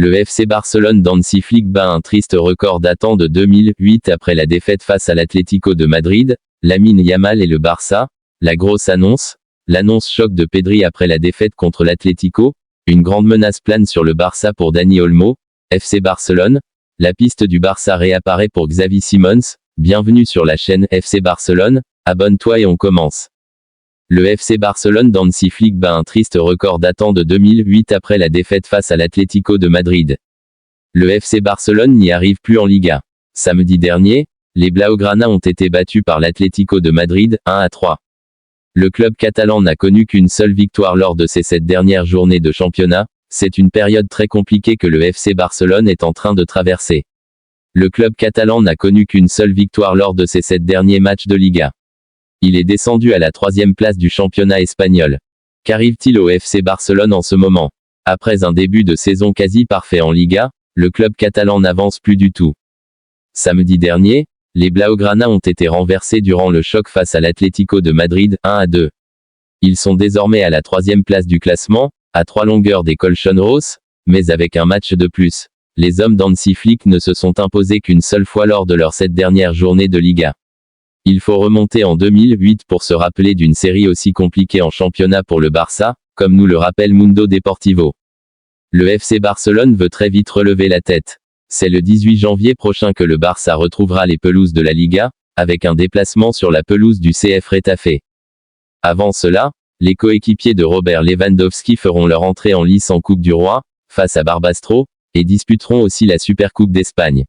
Le FC Barcelone d'Hansi Flick bat un triste record datant de 2008 après la défaite face à l'Atlético de Madrid, Lamine Yamal et le Barça. La grosse annonce, l'annonce choc de Pedri après la défaite contre l'Atlético, une grande menace plane sur le Barça pour Dani Olmo, FC Barcelone, la piste du Barça réapparaît pour Xavi Simons, bienvenue sur la chaîne FC Barcelone, abonne-toi et on commence. Le FC Barcelone d'Hansi Flick bat un triste record datant de 2008 après la défaite face à l'Atlético de Madrid. Le FC Barcelone n'y arrive plus en Liga. Samedi dernier, les Blaugrana ont été battus par l'Atlético de Madrid, 1-3. Le club catalan n'a connu qu'une seule victoire lors de ces 7 dernières journées de championnat, c'est une période très compliquée que le FC Barcelone est en train de traverser. Le club catalan n'a connu qu'une seule victoire lors de ces 7 derniers matchs de Liga. Il est descendu à la 3e place du championnat espagnol. Qu'arrive-t-il au FC Barcelone en ce moment? Après un début de saison quasi parfait en Liga, le club catalan n'avance plus du tout. Samedi dernier, les Blaugrana ont été renversés durant le choc face à l'Atlético de Madrid, 1-2. Ils sont désormais à la 3e place du classement, à 3 longueurs des Colchoneros, mais avec un match de plus. Les hommes d'Hansi Flick ne se sont imposés qu'une seule fois lors de leurs 7 dernières journées de Liga. Il faut remonter en 2008 pour se rappeler d'une série aussi compliquée en championnat pour le Barça, comme nous le rappelle Mundo Deportivo. Le FC Barcelone veut très vite relever la tête. C'est le 18 janvier prochain que le Barça retrouvera les pelouses de la Liga, avec un déplacement sur la pelouse du CF Retafe. Avant cela, les coéquipiers de Robert Lewandowski feront leur entrée en lice en Coupe du Roi, face à Barbastro, et disputeront aussi la Supercoupe d'Espagne.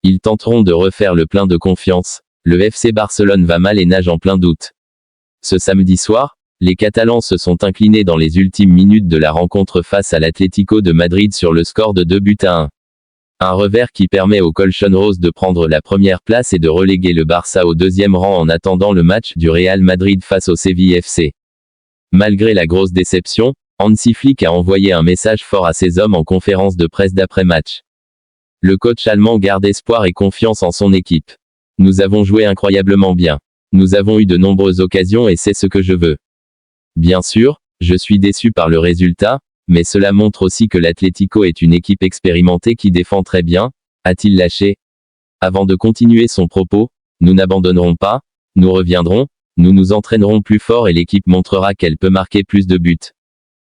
Ils tenteront de refaire le plein de confiance. Le FC Barcelone va mal et nage en plein doute. Ce samedi soir, les Catalans se sont inclinés dans les ultimes minutes de la rencontre face à l'Atlético de Madrid sur le score de 2-1. Un revers qui permet aux Colchoneros de prendre la première place et de reléguer le Barça au 2e rang en attendant le match du Real Madrid face au Séville FC. Malgré la grosse déception, Hansi Flick a envoyé un message fort à ses hommes en conférence de presse d'après-match. Le coach allemand garde espoir et confiance en son équipe. Nous avons joué incroyablement bien. Nous avons eu de nombreuses occasions et c'est ce que je veux. Bien sûr, je suis déçu par le résultat, mais cela montre aussi que l'Atlético est une équipe expérimentée qui défend très bien, a-t-il lâché. Avant de continuer son propos, nous n'abandonnerons pas, nous reviendrons, nous nous entraînerons plus fort et l'équipe montrera qu'elle peut marquer plus de buts.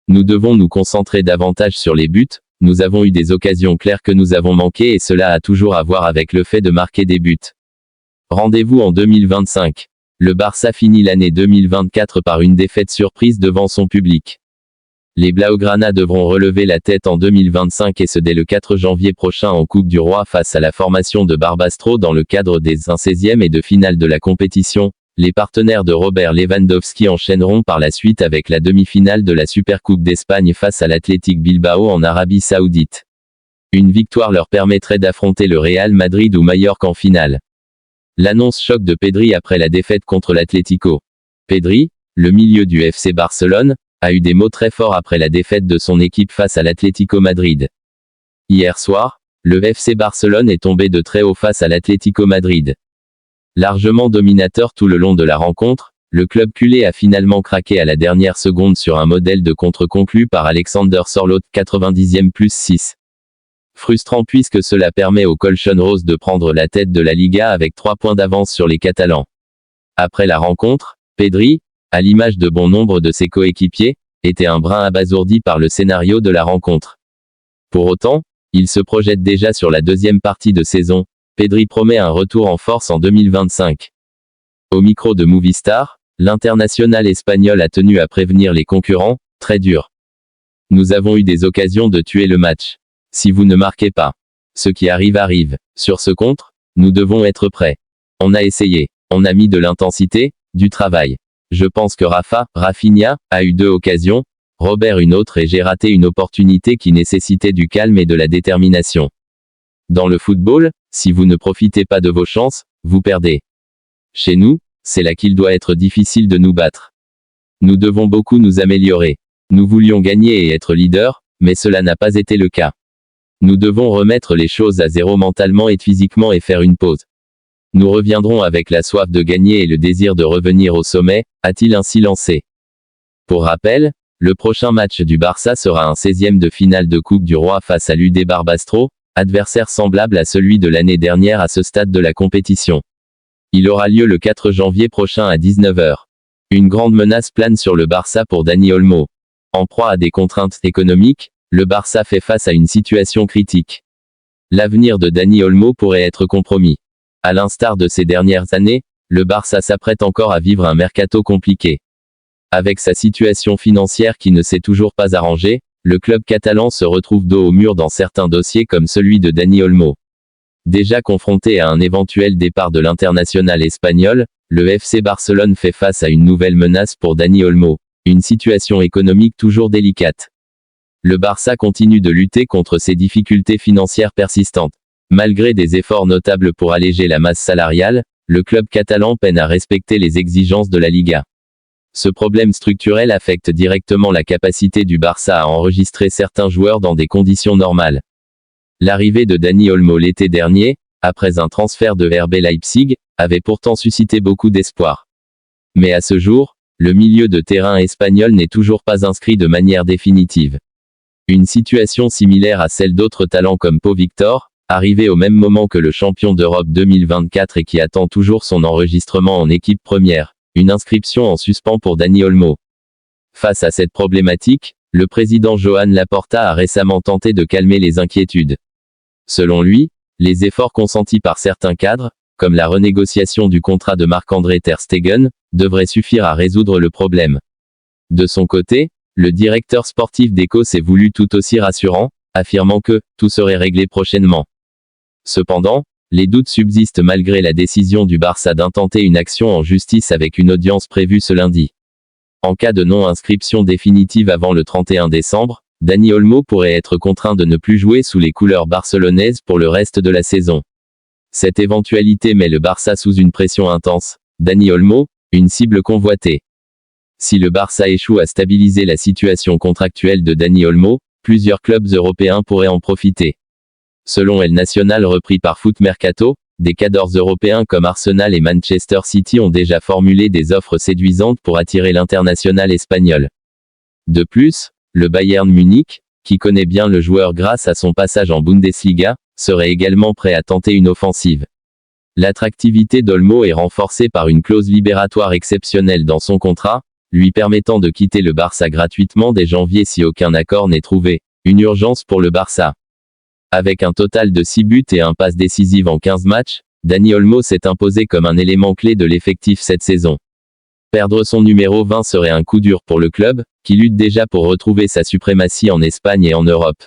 Nous devons nous concentrer davantage sur les buts, nous avons eu des occasions claires que nous avons manquées et cela a toujours à voir avec le fait de marquer des buts. Rendez-vous en 2025. Le Barça finit l'année 2024 par une défaite surprise devant son public. Les Blaugrana devront relever la tête en 2025 et ce dès le 4 janvier prochain en Coupe du Roi face à la formation de Barbastro dans le cadre des 16e et de finale de la compétition. Les partenaires de Robert Lewandowski enchaîneront par la suite avec la demi-finale de la Supercoupe d'Espagne face à l'Athletic Bilbao en Arabie Saoudite. Une victoire leur permettrait d'affronter le Real Madrid ou Majorque en finale. L'annonce choc de Pedri après la défaite contre l'Atlético. Pedri, le milieu du FC Barcelone, a eu des mots très forts après la défaite de son équipe face à l'Atlético Madrid. Hier soir, le FC Barcelone est tombé de très haut face à l'Atlético Madrid. Largement dominateur tout le long de la rencontre, le club culé a finalement craqué à la dernière seconde sur un modèle de contre conclu par Alexander Sørloth, 90e plus 6. Frustrant puisque cela permet aux Colchoneros de prendre la tête de la Liga avec 3 points d'avance sur les Catalans. Après la rencontre, Pedri, à l'image de bon nombre de ses coéquipiers, était un brin abasourdi par le scénario de la rencontre. Pour autant, il se projette déjà sur la 2e partie de saison. Pedri promet un retour en force en 2025. Au micro de Movistar, l'international espagnol a tenu à prévenir les concurrents, très dur. Nous avons eu des occasions de tuer le match. Si vous ne marquez pas, ce qui arrive arrive. Sur ce contre, nous devons être prêts. On a essayé. On a mis de l'intensité, du travail. Je pense que Rafinha, a eu 2 occasions, Robert une autre et j'ai raté une opportunité qui nécessitait du calme et de la détermination. Dans le football, si vous ne profitez pas de vos chances, vous perdez. Chez nous, c'est là qu'il doit être difficile de nous battre. Nous devons beaucoup nous améliorer. Nous voulions gagner et être leader, mais cela n'a pas été le cas. Nous devons remettre les choses à zéro mentalement et physiquement et faire une pause. Nous reviendrons avec la soif de gagner et le désir de revenir au sommet, a-t-il ainsi lancé. Pour rappel, Le prochain match du Barça sera un 16e de finale de Coupe du Roi face à l'UD Barbastro, adversaire semblable à celui de l'année dernière à ce stade de la compétition. Il aura lieu le 4 janvier prochain à 19 h. Une grande menace plane sur le Barça pour Dani Olmo. En proie à des contraintes économiques, le Barça fait face à une situation critique. L'avenir de Dani Olmo pourrait être compromis. À l'instar de ces dernières années, le Barça s'apprête encore à vivre un mercato compliqué. Avec sa situation financière qui ne s'est toujours pas arrangée, le club catalan se retrouve dos au mur dans certains dossiers comme celui de Dani Olmo. Déjà confronté à un éventuel départ de l'international espagnol, le FC Barcelone fait face à une nouvelle menace pour Dani Olmo, une situation économique toujours délicate. Le Barça continue de lutter contre ces difficultés financières persistantes. Malgré des efforts notables pour alléger la masse salariale, le club catalan peine à respecter les exigences de la Liga. Ce problème structurel affecte directement la capacité du Barça à enregistrer certains joueurs dans des conditions normales. L'arrivée de Dani Olmo l'été dernier, après un transfert de RB Leipzig, avait pourtant suscité beaucoup d'espoir. Mais à ce jour, le milieu de terrain espagnol n'est toujours pas inscrit de manière définitive. Une situation similaire à celle d'autres talents comme Pau Victor, arrivé au même moment que le champion d'Europe 2024 et qui attend toujours son enregistrement en équipe première, une inscription en suspens pour Dani Olmo. Face à cette problématique, le président Joan Laporta a récemment tenté de calmer les inquiétudes. Selon lui, les efforts consentis par certains cadres, comme la renégociation du contrat de Marc-André ter Stegen, devraient suffire à résoudre le problème. De son côté, le directeur sportif d'Eco s'est voulu tout aussi rassurant, affirmant que tout serait réglé prochainement. Cependant, les doutes subsistent malgré la décision du Barça d'intenter une action en justice avec une audience prévue ce lundi. En cas de non-inscription définitive avant le 31 décembre, Dani Olmo pourrait être contraint de ne plus jouer sous les couleurs barcelonaises pour le reste de la saison. Cette éventualité met le Barça sous une pression intense. Dani Olmo, une cible convoitée. Si le Barça échoue à stabiliser la situation contractuelle de Dani Olmo, plusieurs clubs européens pourraient en profiter. Selon El Nacional repris par Foot Mercato, des cadors européens comme Arsenal et Manchester City ont déjà formulé des offres séduisantes pour attirer l'international espagnol. De plus, le Bayern Munich, qui connaît bien le joueur grâce à son passage en Bundesliga, serait également prêt à tenter une offensive. L'attractivité d'Olmo est renforcée par une clause libératoire exceptionnelle dans son contrat, lui permettant de quitter le Barça gratuitement dès janvier si aucun accord n'est trouvé. Une urgence pour le Barça. Avec un total de 6 buts et un passe décisive en 15 matchs, Dani Olmo s'est imposé comme un élément clé de l'effectif cette saison. Perdre son numéro 20 serait un coup dur pour le club, qui lutte déjà pour retrouver sa suprématie en Espagne et en Europe.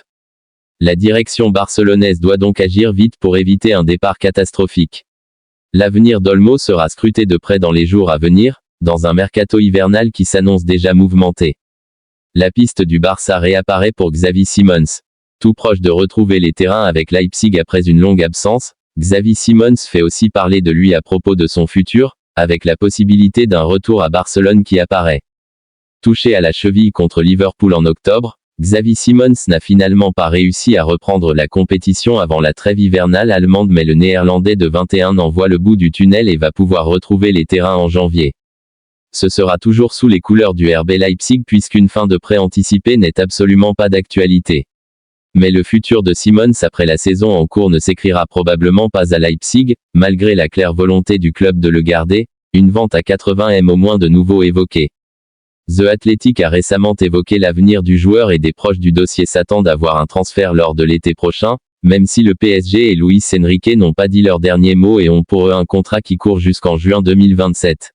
La direction barcelonaise doit donc agir vite pour éviter un départ catastrophique. L'avenir d'Olmo sera scruté de près dans les jours à venir, dans un mercato hivernal qui s'annonce déjà mouvementé. La piste du Barça réapparaît pour Xavi Simons. Tout proche de retrouver les terrains avec Leipzig après une longue absence, Xavi Simons fait aussi parler de lui à propos de son futur, avec la possibilité d'un retour à Barcelone qui apparaît. Touché à la cheville contre Liverpool en octobre, Xavi Simons n'a finalement pas réussi à reprendre la compétition avant la trêve hivernale allemande, mais le Néerlandais de 21 ans voit le bout du tunnel et va pouvoir retrouver les terrains en janvier. Ce sera toujours sous les couleurs du RB Leipzig puisqu'une fin de prêt anticipée n'est absolument pas d'actualité. Mais le futur de Simons après la saison en cours ne s'écrira probablement pas à Leipzig, malgré la claire volonté du club de le garder, une vente à 80 M au moins de nouveau évoquée. The Athletic a récemment évoqué l'avenir du joueur et des proches du dossier s'attendent à voir un transfert lors de l'été prochain, même si le PSG et Luis Enrique n'ont pas dit leur dernier mot et ont pour eux un contrat qui court jusqu'en juin 2027.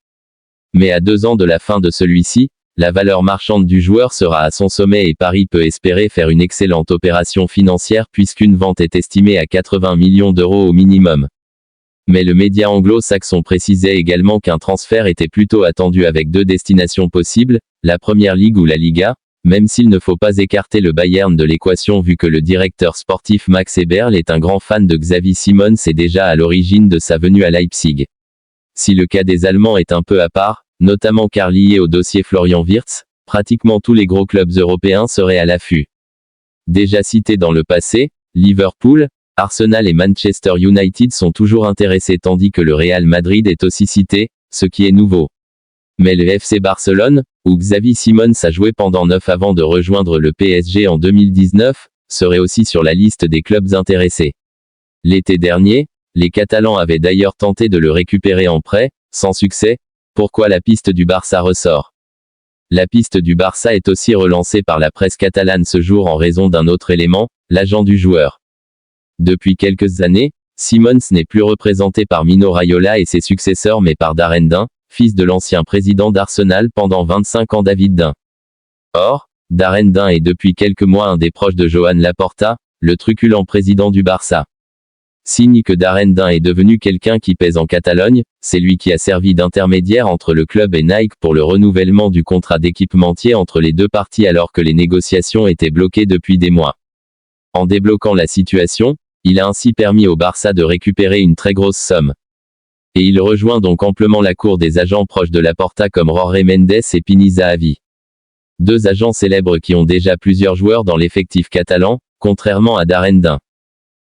Mais à 2 ans de la fin de celui-ci, la valeur marchande du joueur sera à son sommet et Paris peut espérer faire une excellente opération financière puisqu'une vente est estimée à 80 millions d'euros au minimum. Mais le média anglo-saxon précisait également qu'un transfert était plutôt attendu avec 2 destinations possibles, la Première Ligue ou la Liga, même s'il ne faut pas écarter le Bayern de l'équation vu que le directeur sportif Max Eberl est un grand fan de Xavi Simons et déjà à l'origine de sa venue à Leipzig. Si le cas des Allemands est un peu à part, notamment car lié au dossier Florian Wirtz, pratiquement tous les gros clubs européens seraient à l'affût. Déjà cités dans le passé, Liverpool, Arsenal et Manchester United sont toujours intéressés tandis que le Real Madrid est aussi cité, ce qui est nouveau. Mais le FC Barcelone, où Xavi Simons a joué pendant 9 avant de rejoindre le PSG en 2019, serait aussi sur la liste des clubs intéressés. L'été dernier, les Catalans avaient d'ailleurs tenté de le récupérer en prêt, sans succès. Pourquoi la piste du Barça ressort? La piste du Barça est aussi relancée par la presse catalane ce jour en raison d'un autre élément, l'agent du joueur. Depuis quelques années, Simons n'est plus représenté par Mino Raiola et ses successeurs mais par Darren Dunn, fils de l'ancien président d'Arsenal pendant 25 ans David Dunn. Or, Darren Dunn est depuis quelques mois un des proches de Joan Laporta, le truculent président du Barça. Signe que Darren Dunn est devenu quelqu'un qui pèse en Catalogne, c'est lui qui a servi d'intermédiaire entre le club et Nike pour le renouvellement du contrat d'équipementier entre les deux parties alors que les négociations étaient bloquées depuis des mois. En débloquant la situation, il a ainsi permis au Barça de récupérer une très grosse somme. Et il rejoint donc amplement la cour des agents proches de Laporta comme Jorge Mendes et Pini Zahavi. Deux agents célèbres qui ont déjà plusieurs joueurs dans l'effectif catalan, contrairement à Darren Dunn.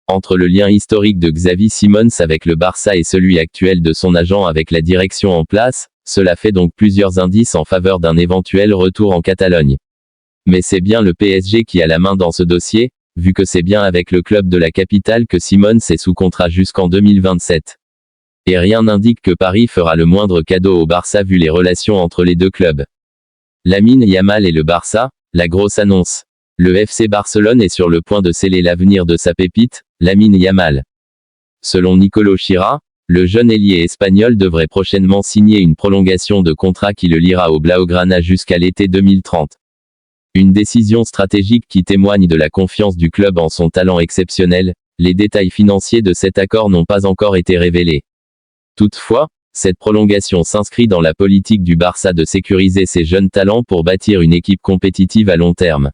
Entre le lien historique de Xavi Simons avec le Barça et celui actuel de son agent avec la direction en place, cela fait donc plusieurs indices en faveur d'un éventuel retour en Catalogne. Mais c'est bien le PSG qui a la main dans ce dossier, vu que c'est bien avec le club de la capitale que Simons est sous contrat jusqu'en 2027. Et rien n'indique que Paris fera le moindre cadeau au Barça vu les relations entre les deux clubs. Lamine Yamal et le Barça, la grosse annonce. Le FC Barcelone est sur le point de sceller l'avenir de sa pépite, Lamine Yamal. Selon Nicolo Chira, le jeune ailier espagnol devrait prochainement signer une prolongation de contrat qui le liera au Blaugrana jusqu'à l'été 2030. Une décision stratégique qui témoigne de la confiance du club en son talent exceptionnel. Les détails financiers de cet accord n'ont pas encore été révélés. Toutefois, cette prolongation s'inscrit dans la politique du Barça de sécuriser ses jeunes talents pour bâtir une équipe compétitive à long terme.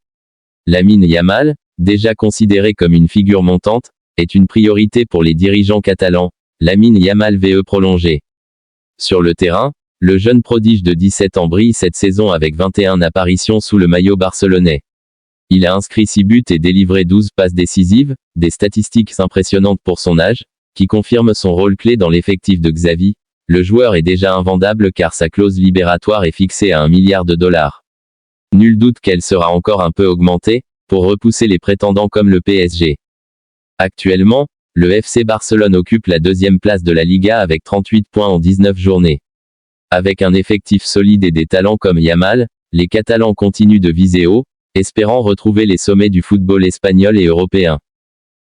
Lamine Yamal, déjà considéré comme une figure montante, est une priorité pour les dirigeants catalans. Lamine Yamal veut prolonger. Sur le terrain, le jeune prodige de 17 ans brille cette saison avec 21 apparitions sous le maillot barcelonais. Il a inscrit 6 buts et délivré 12 passes décisives, des statistiques impressionnantes pour son âge, qui confirment son rôle clé dans l'effectif de Xavi. Le joueur est déjà invendable car sa clause libératoire est fixée à $1 milliard. Nul doute qu'elle sera encore un peu augmentée, pour repousser les prétendants comme le PSG. Actuellement, le FC Barcelone occupe la deuxième place de la Liga avec 38 points en 19 journées. Avec un effectif solide et des talents comme Yamal, les Catalans continuent de viser haut, espérant retrouver les sommets du football espagnol et européen.